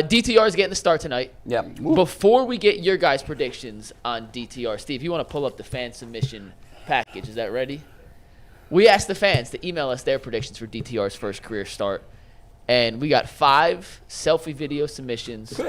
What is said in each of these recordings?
DTR is getting the start tonight. Yep. Before we get your guys' predictions on DTR, Steve, you want to pull up the fan submission package. Is that ready? We asked the fans to email us their predictions for DTR's first career start. And we got 5 selfie video submissions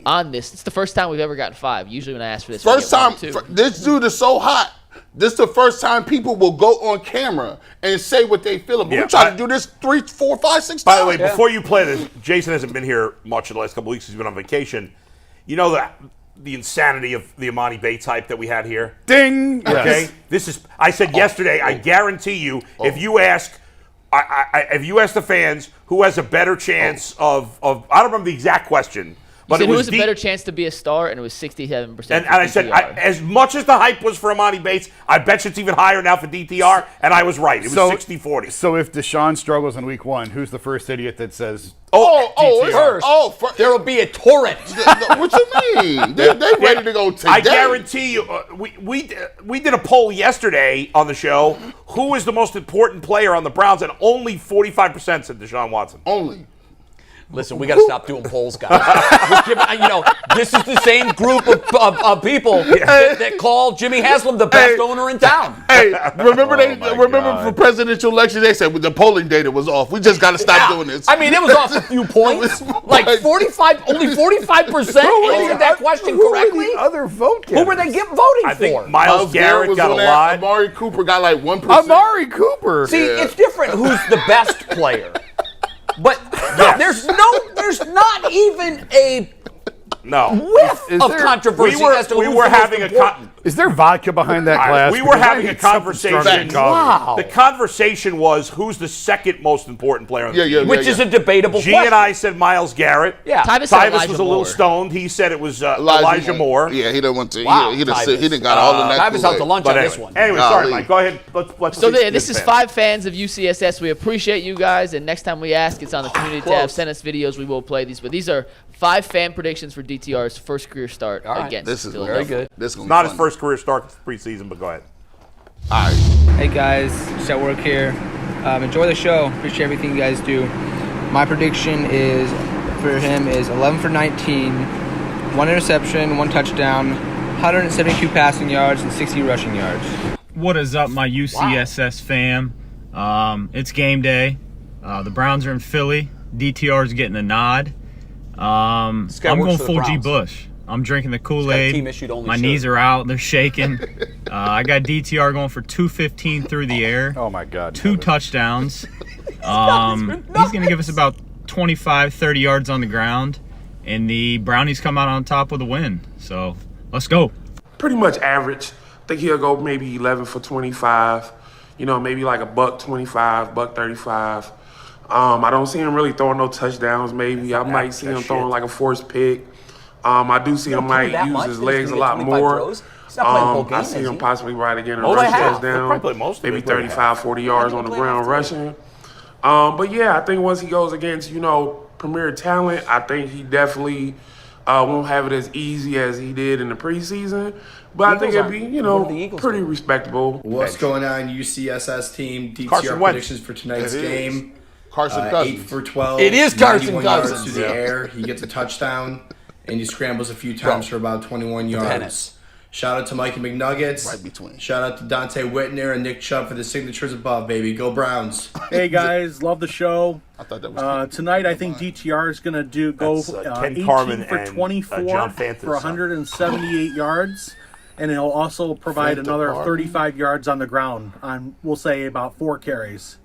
on this. It's the first time we've ever gotten 5. Usually when I ask for this, first time, this dude is so hot. This is the first time people will go on camera and say what they feel about. We try to do this 3, 4, 5, 6 times. By the way, before you play this, Jason hasn't been here much in the last couple of weeks. He's been on vacation. You know the insanity of the Amani Bates hype that we had here? Ding! Okay? Yes. This is, I said yesterday, I guarantee you, if you ask the fans who has a better chance of I don't remember the exact question, but it was who has a better chance to be a star, and it was 67%. And I said, as much as the hype was for Amani Bates, I bet you it's even higher now for DTR, and I was right. It was 60-40. So if Deshaun struggles in week 1, who's the first idiot that says, first. There will be a torrent. What you mean? They ready to go today. I guarantee you, we did a poll yesterday on the show. Who is the most important player on the Browns? And only 45% said Deshaun Watson. Only. Listen, we got to stop doing polls, guys. This is the same group of people that call Jimmy Haslam the best owner in town. Hey, remember for presidential elections, they said the polling data was off. We just got to stop doing this. I mean, it was off a few points. Like 45, only 45% answered that question correctly. Other vote Who were they voting I for? think Myles Garrett got a lot. Amari Cooper got like 1%. Amari Cooper. See, it's different who's the best player. But there's not even a whiff of controversy as to who's the most important. Is there vodka behind that glass? We were having a conversation. Wow. The conversation was who's the second most important player on the team. Which is a debatable G question. and I said Myles Garrett. Yeah. Tyvis was a little stoned. He said it was Elijah Moore. Yeah, he didn't want to. Wow, he didn't got all of that. Tyvis out to lunch on this one. Anyway, sorry, Mike. Go ahead. Let's So this is 5 fans of UCSS. We appreciate you guys, and next time we ask, it's on the community tab. Send us videos. We will play these. But these are 5 fan predictions for DTR's first career start against This is very good. This is not his first career start preseason, but go ahead. All right. Hey guys, just at work here. Enjoy the show. Appreciate everything you guys do. My prediction is for him is 11 for 19, 1 interception, 1 touchdown, 172 passing yards, and 60 rushing yards. What is up, my UCSS fam? It's game day. The Browns are in Philly. DTR's getting a nod. I'm going full G. Bush. I'm drinking the Kool-Aid. My knees are out. They're shaking. I got DTR going for 215 through the air. Oh, my God. 2 touchdowns. He's going to give us about 25, 30 yards on the ground. And the Brownies come out on top with a win. So, let's go. Pretty much average. I think he'll go maybe 11 for 25. Maybe like a $125, $135. I don't see him really throwing no touchdowns, maybe. I might see him throwing like a forced pick. I do see him might use his legs a lot more. I see him possibly right again and rush touchdown. Maybe 35, 40 yards on the ground rushing. But yeah, I think once he goes against, premier talent, I think he definitely won't have it as easy as he did in the preseason. But I think it'd be, pretty respectable. What's going on, UCSS team? DTR predictions for tonight's game. Carson Cousins. 8 for 12. It is Carson Cousins. Through the air. He gets a touchdown, and he scrambles a few times for about 21 yards. Tennis. Shout out to Mikey McNuggets. Right between. Shout out to Dante Whitner and Nick Chubb for the signatures above, baby. Go Browns. Hey, guys. Love the show. I thought that was tonight, I think DTR is going to go 18 for 24 for 178 yards. And he'll also provide another 35 yards on the ground on, we'll say, about 4 carries.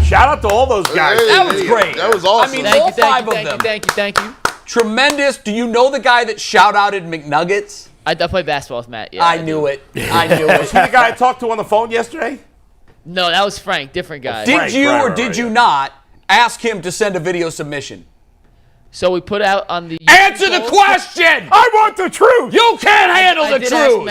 Shout out to all those guys. That was great. That was awesome. I mean, all 5 of them. Thank you. Tremendous. Do you know the guy that shout-outed McNuggets? I played basketball with Matt. Yeah, I knew it. I knew it. Was he the guy I talked to on the phone yesterday? No, that was Frank. Different guy. Did you or did you not ask him to send a video submission? So we put out on the... Answer the question! I want the truth! You can't handle the truth!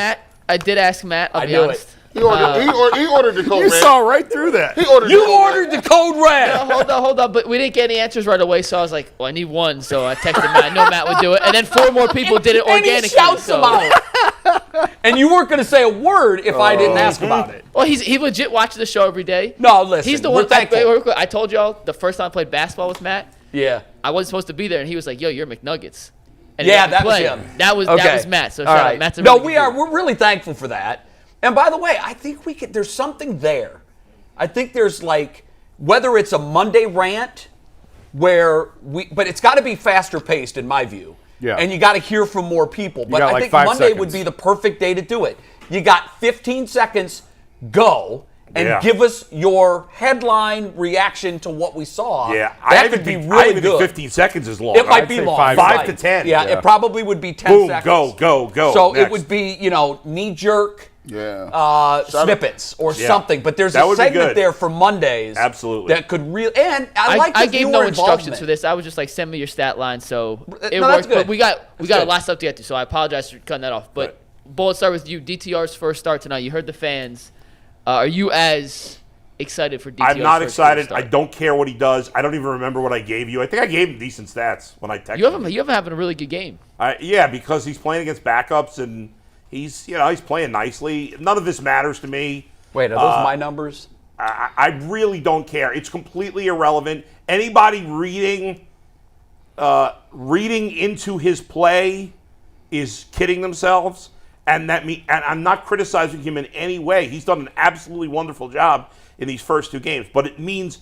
I did ask Matt, I'll be honest. He ordered the code red. You saw right through that. He ordered the code red. No, hold on. But we didn't get any answers right away, so I was like, well, I need 1. So I texted Matt. I know Matt would do it. And then 4 more people did it organically. And he shouts about it. And you weren't going to say a word if I didn't ask about it. Well, he legit watches the show every day. No, listen. He's the one. I told y'all the first time I played basketball with Matt. Yeah. I wasn't supposed to be there, and he was like, "Yo, you're McNuggets." And Yeah, that was him. That was Matt. So shout out. Matt's a No, really good dude. we're really thankful for that. And by the way, I think there's something there. I think there's whether it's a Monday rant but it's got to be faster paced in my view. Yeah. And you got to hear from more people. But got I think 5 Monday seconds. would be the perfect day to do it. You got 15 seconds, go, and give us your headline reaction to what we saw. Yeah, that could be really good. Think 15 seconds is long. It might be long. 5 to 10. Yeah, it probably would be 10 Boom, seconds. go. So next. it would be, knee-jerk snippets or Yeah. something. But there's That a would be segment good. there for Mondays. Absolutely. That could really – and I like I the gave viewer no instructions involvement. for this. I was just like, send me your stat line. So it No, that's worked. good. But we got a good. lot of stuff to get to, so I apologize for cutting that off. But Bull, let's start with you. DTR's first start tonight. You heard the fans. Are you as excited for DTR's I'm not first excited. start? I don't care what he does. I don't even remember what I gave you. I think I gave him decent stats when I texted You him. haven't having a really good game. Yeah, because he's playing against backups and he's playing nicely. None of this matters to me. Wait, are those my numbers? I really don't care. It's completely irrelevant. Anybody reading into his play is kidding themselves, and and I'm not criticizing him in any way. He's done an absolutely wonderful job in these first 2 games, but it means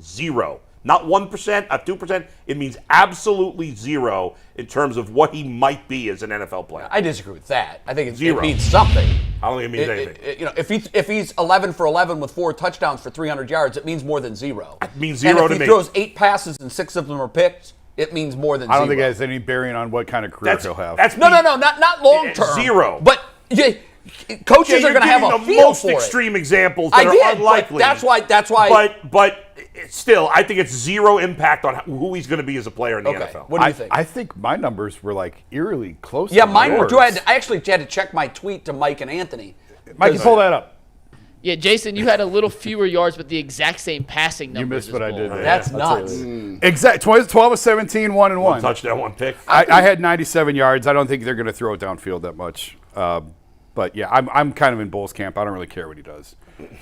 0. Not 1%, not 2%. It means absolutely 0 in terms of what he might be as an NFL player. I disagree with that. I think it 0. means something. I don't think it means anything. If he's 11 for 11 with 4 touchdowns for 300 yards, it means more than 0. It means 0 and to if me. he throws 8 passes and 6 of them are picked, it means more than 0. I don't think it has any bearing on what kind of career he'll have. No, not long term. 0. But coaches are going to have a feel most for extreme it. examples that are unlikely. But that's why. But still, I think it's 0 impact on who he's going to be as a player in the NFL. What do you think? I think my numbers were eerily close. Yeah, to mine were. yours. I actually had to check my tweet to Mike and Anthony. Mike, you pull that up. Yeah, Jason, you had a little fewer yards, but the exact same passing numbers. You missed what I did there. That's nuts. Exact 12 of 17, 1 and 1. Touchdown, 1 pick. I had 97 yards. I don't think they're going to throw it downfield that much. But yeah, I'm kind of in Bull's camp. I don't really care what he does.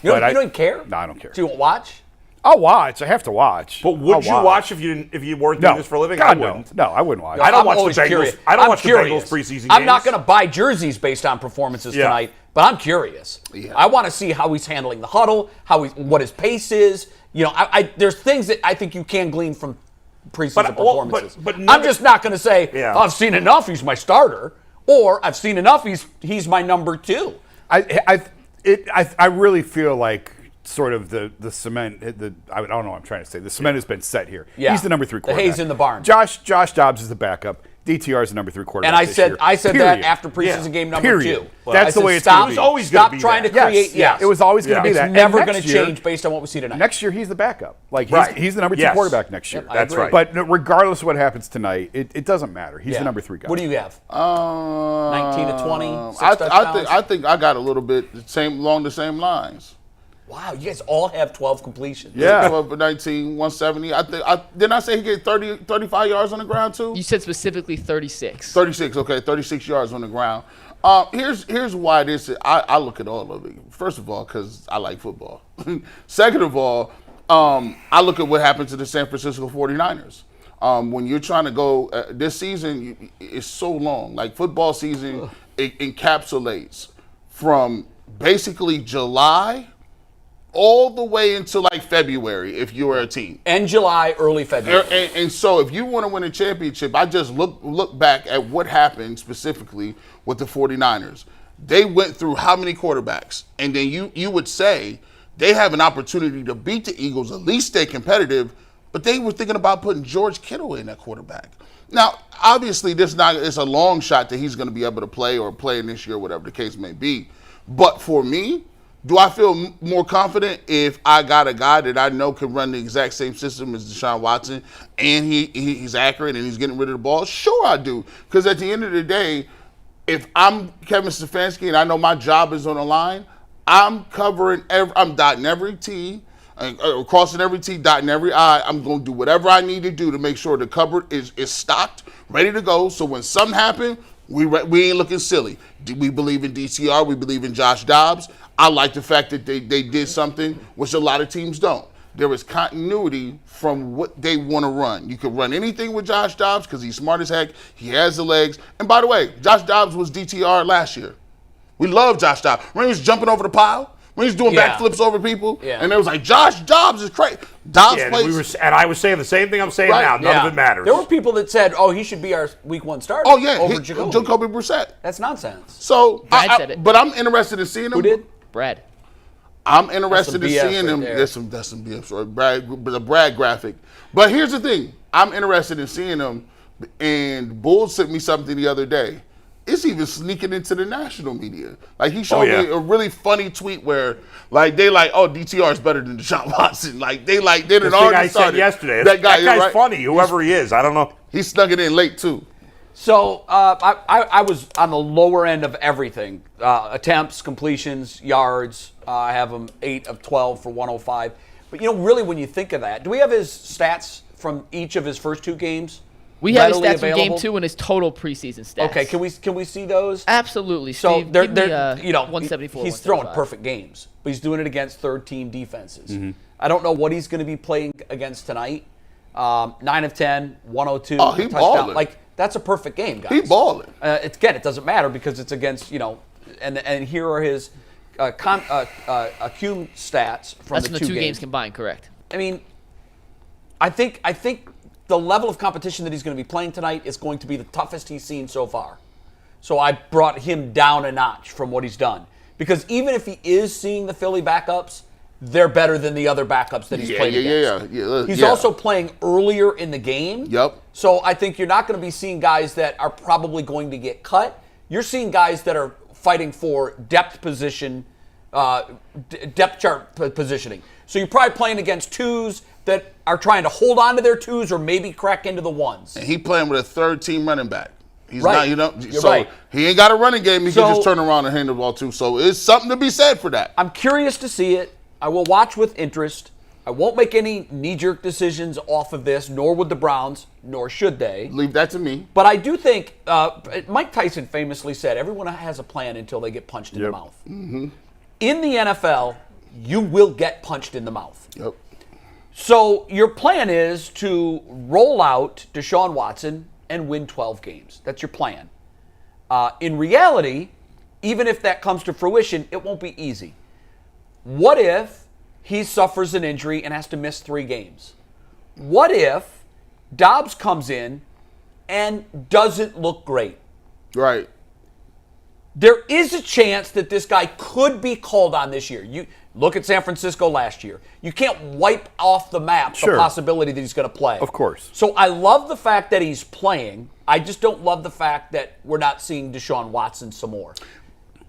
You don't care? No, I don't care. Do you watch? I'll watch. I have to watch. But would you watch if you weren't doing this for a living? God, I wouldn't. No, I wouldn't watch. I don't watch always the Bengals. curious. I don't I'm watch curious. the Bengals preseason games. I'm not going to buy jerseys based on performances tonight, but I'm curious. Yeah. I want to see how he's handling the huddle, what his pace is. There's things that I think you can glean from preseason performances. but I'm just not going to say I've seen enough. He's my starter, or I've seen enough. He's my number 2. I really feel like sort of the cement. I don't know what I'm trying to say. The cement has been set here. Yeah. He's the number 3 quarterback. The hay's in the barn. Josh Dobbs is the backup. DTR is the number 3 quarterback. And this year. I said Period. that after preseason game number Period. 2. Well, that's I the way said, it's going to be. It was always going to be trying that. to create. Yes. It was always going to be It's that. never And going to next year- change based on what we see tonight. Next year, he's the backup. He's the number 2 Yes. quarterback next year. Yep, I That's agree. right. But regardless of what happens tonight, it doesn't matter. He's the number 3 guy. What do you have? 19 to 20. 6 I think I got a little bit along the same lines. Wow, you guys all have 12 completions. Yeah. 12 for 19, 170. Didn't I say he get 35 yards on the ground too? You said specifically 36. 36, okay, 36 yards on the ground. Here's why this is. I look at all of it. First of all, because I like football. Second of all, I look at what happened to the San Francisco 49ers. When you're trying to go this season, it's so long. Like football season, it encapsulates from basically July all the way into like February if you were a team. End July, early February. And so if you want to win a championship, I just look back at what happened specifically with the 49ers. They went through how many quarterbacks? And then you would say they have an opportunity to beat the Eagles, at least stay competitive, but they were thinking about putting George Kittle in at quarterback. Now, obviously, it's a long shot that he's going to be able to play or play in this year, whatever the case may be. But for me, do I feel more confident if I got a guy that I know can run the exact same system as Deshaun Watson and he's accurate and he's getting rid of the ball? Sure I do. Because at the end of the day, if I'm Kevin Stefanski and I know my job is on the line, I'm dotting every T, crossing every T, dotting every I. I'm going to do whatever I need to do to make sure the cupboard is stocked, ready to go. So when something happens, we ain't looking silly. We believe in DTR. We believe in Josh Dobbs. I like the fact that they did something which a lot of teams don't. there is continuity from what they want to run. You can run anything with Josh Dobbs because he's smart as heck. He has the legs. And by the way, Josh Dobbs was DTR last year. We love Josh Dobbs. When he was jumping over the pile, when he was doing backflips over people, and it was like, Josh Dobbs is crazy. Dobbs plays. And I was saying the same thing I'm saying now. None of it matters. There were people that said, he should be our week 1 starter. Oh, yeah. Over Jacoby. Jacoby Brissett. That's nonsense. So, but I'm interested in seeing him. Who did? Brad. I'm interested in seeing him. There. That's some BS. Sorry, the Brad graphic. But here's the thing. I'm interested in seeing him. And Bull sent me something the other day. It's even sneaking into the national media. Like, he showed me a really funny tweet where, like, they like, DTR is better than Deshaun Watson. Like, they didn't already I said yesterday. That guy's funny, whoever he is. I don't know. He snuck it in late, too. So, I was on the lower end of everything. Attempts, completions, yards. I have him 8 of 12 for 105. But, really, when you think of that, do we have his stats from each of his first 2 games? We have his stats from game 2 and his total preseason stats. Okay, can we see those? Absolutely, so Steve. Give me, 174. He's throwing perfect games, but he's doing it against third-team defenses. I don't know what he's going to be playing against tonight. 9 of 10, 102. Oh, he balling. Like, that's a perfect game, guys. He balling. It doesn't matter because it's against, and here are his cum stats from That's the from 2 games combined, correct? I mean, I think the level of competition that he's going to be playing tonight is going to be the toughest he's seen so far. So I brought him down a notch from what he's done. Because even if he is seeing the Philly backups, they're better than the other backups that he's played against. He's also playing earlier in the game. Yep. So I think you're not going to be seeing guys that are probably going to get cut. You're seeing guys that are fighting for depth position, depth chart positioning. So you're probably playing against 2s that are trying to hold on to their 2s or maybe crack into the 1s. And he playing with a third-team running back. He's right. not, You're right. He ain't got a running game. He can just turn around and hand the ball to. So it's something to be said for that. I'm curious to see it. I will watch with interest. I won't make any knee-jerk decisions off of this, nor would the Browns, nor should they. Leave that to me. But I do think Mike Tyson famously said, everyone has a plan until they get punched in the mouth. Mm-hmm. In the NFL, you will get punched in the mouth. Yep. So your plan is to roll out Deshaun Watson and win 12 games. That's your plan. In reality, even if that comes to fruition, it won't be easy. What if he suffers an injury and has to miss 3 games? What if Dobbs comes in and doesn't look great? Right. There is a chance that this guy could be called on this year. You look at San Francisco last year. You can't wipe off the map the possibility that he's going to play. Of course. So I love the fact that he's playing. I just don't love the fact that we're not seeing Deshaun Watson some more.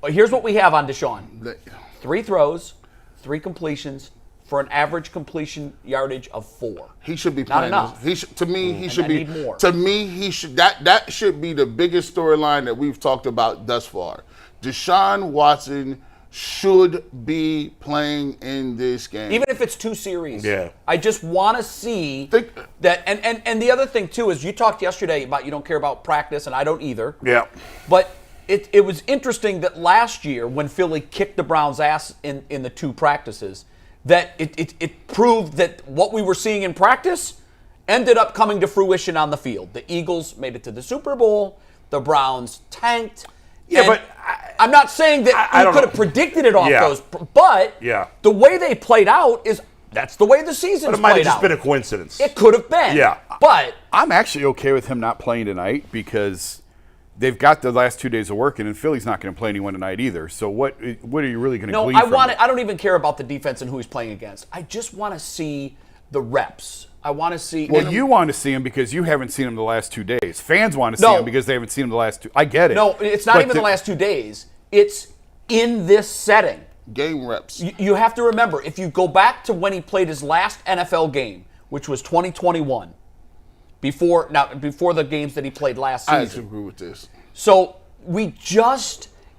But here's what we have on Deshaun. 3 throws, 3 completions for an average completion yardage of 4. He should be playing. Not enough. To me, he should be. Need more. To me, he should. That should be the biggest storyline that we've talked about thus far. Deshaun Watson should be playing in this game, even if it's 2 series. Yeah. I just want to see that. And the other thing too is you talked yesterday about you don't care about practice, and I don't either. Yeah. But it was interesting that last year when Philly kicked the Browns' ass in the 2 practices, that it proved that what we were seeing in practice ended up coming to fruition on the field. The Eagles made it to the Super Bowl. The Browns tanked. Yeah, but I'm not saying that you could have predicted it off those, but the way they played out that's the way the season's played out. But it might have just been a coincidence. It could have been. Yeah. But I'm actually okay with him not playing tonight because they've got the last 2 days of working, and Philly's not going to play anyone tonight either. So what are you really going to glean from it? I don't even care about the defense and who he's playing against. I just want to see the reps. I want to see. Well, you want to see him because you haven't seen him the last 2 days. Fans want to see him because they haven't seen him the last 2. I get it. No, it's not even the last 2 days. It's in this setting. Game reps. You have to remember, if you go back to when he played his last NFL game, which was 2021, before the games that he played last season. I actually agree with this. So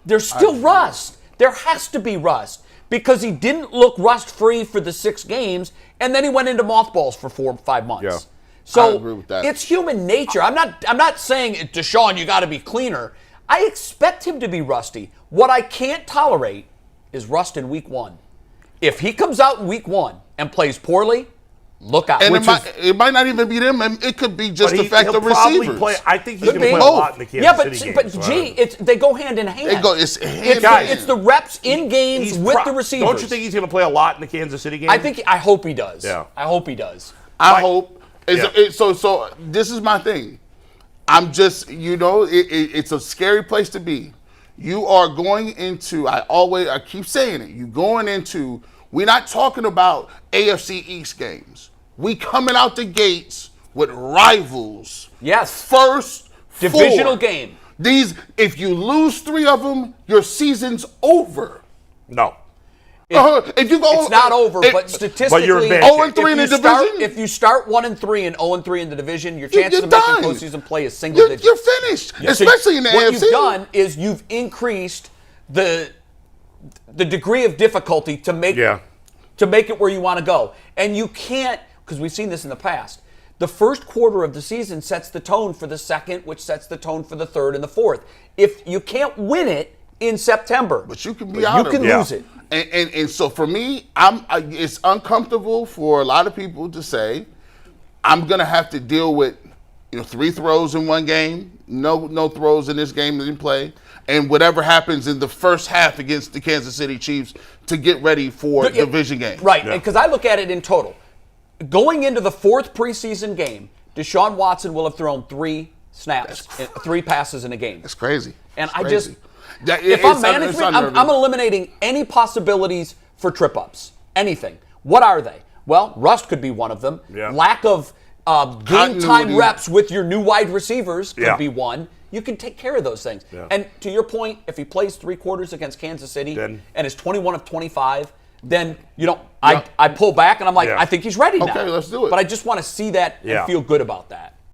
there's still rust. There has to be rust because he didn't look rust-free for the 6 games, and then he went into mothballs for 4 or 5 months. Yeah. So I agree with that. It's human nature. I'm not saying, Deshaun, you got to be cleaner. I expect him to be rusty. What I can't tolerate is rust in week 1. If he comes out in week 1 and plays poorly, look out. And it might not even be them. It could be just the fact of receivers. I think he's going to play a lot in the Kansas City games. They go hand in hand. It's hand. It's the reps in games with the receivers. Don't you think he's going to play a lot in the Kansas City game? I hope he does. Yeah. I hope he does. I hope. So this is my thing. I'm just, it's a scary place to be. You are going into, I keep saying it, you're going into, we're not talking about AFC East games. We coming out the gates with rivals. Yes. First divisional game. If you lose 3 of them, your season's over. No. If you go, it's not over, but statistically, but you're 0-3 in the division. If you start 1-3 and 0-3 in the division, your chances of making postseason play is single digit. You're finished, especially in the AFC. What you've done is you've increased the degree of difficulty to make it where you want to go, and you can't, because we've seen this in the past. The first quarter of the season sets the tone for the second, which sets the tone for the third and the fourth. If you can't win it in September, but you can be out. You can lose it. And so for me, it's uncomfortable for a lot of people to say, I'm gonna have to deal with 3 throws in one game, no throws in this game didn't play, and whatever happens in the first half against the Kansas City Chiefs to get ready for the division game. Right, because I look at it in total. Going into the 4th preseason game, Deshaun Watson will have thrown 3 snaps, 3 passes in a game. That's crazy. And if I'm management, I'm eliminating any possibilities for trip-ups. Anything. What are they? Well, rust could be one of them. Yeah. Lack of game time reps with your new wide receivers could be one. You can take care of those things. Yeah. And to your point, if he plays 3 quarters against Kansas City and is 21 of 25, then I pull back and I'm like, I think he's ready now. Okay, let's do it. But I just want to see that and feel good about that.